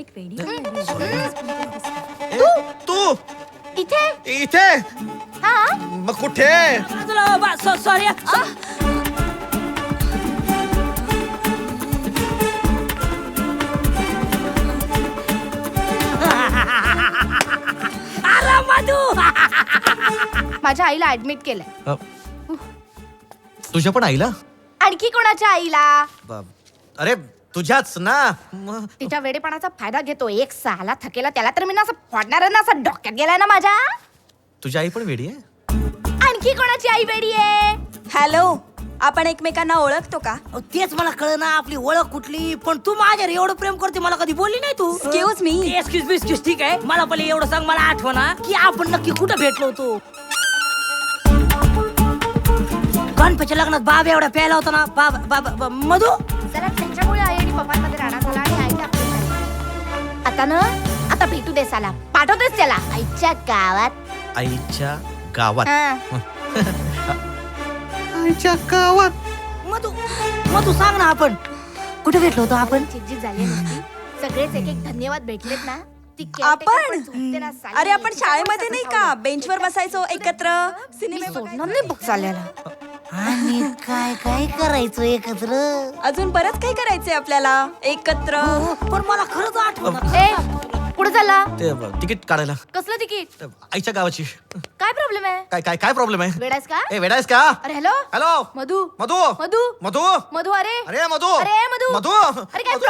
एक वेडी तू इथे इथे हा मग कुठे? सॉरी अरे मधू माझ्या आईला ऍडमिट केलंय. तुझ्या पण आईला? आणखी कोणाच्या आईला? अरे तुझ्याच ना. तिच्या वेडेपणाचा फायदा घेतो. एक साला थकेला त्याला तर मी ना असं फोडणार ना, असं डोक्यात गेलाय ना माझ्या. तुझी आई पण वेडी आहे? आणखी कोणाची आई वेडी आहे? हॅलो, आपण एकमेकांना ओळखतो का? तेच मला कळ ना आपली ओळख कुठली. पण तू माझ्यावर एवढं प्रेम करते मला कधी बोलली नाही तू. Excuse me. एक्सक्यूज ठीक आहे. मला पहिले एवढं सांग, मला आठवणा की आपण नक्की कुठं भेटलो होतो. गणपतीच्या लग्नात बाब एवढा प्यायला होता ना. बाबा मधू जरा त्याच्यामुळे आई आणि पप्पांमध्ये राणा झाला आणि आईला आपली झाली. आता ना आता भेटू दे साला. पाठवतेस त्याला आईच्या गावात. आईच्या गावात? हा. आईच्या गावात? मधू सांग ना आपण कुठे भेटलो होतो आपण. चिकचिक झाली नसती. सगळेच एक एक धन्यवाद भेटलेत ना. ती आपण? caretaker पण झोपते ना साली. अरे आपण तिच्यामुळे शाळेमध्ये नाही सगळं का चाललं. बेंचवर बसायचो एकत्र मी सिनेमे सोडणार नाही बघ चाललेला. आणि काय काय करायचं एकत्र. अजून बरंच काही करायचंय आपल्याला एकत्र. पण मला खरंच आठवण. ए कुठे चालला? ते तिकीट काढायला. कसलं तिकीट? आईच्या गावाची. काय प्रॉब्लेम आहे? काय काय काय प्रॉब्लेम आहे? वेडायस का? ए वेडायस का? अरे हॅलो हॅलो मधू मधू मधू मधू मधू अरे अरे मधू अरे मधू मधू अरे काय मधू.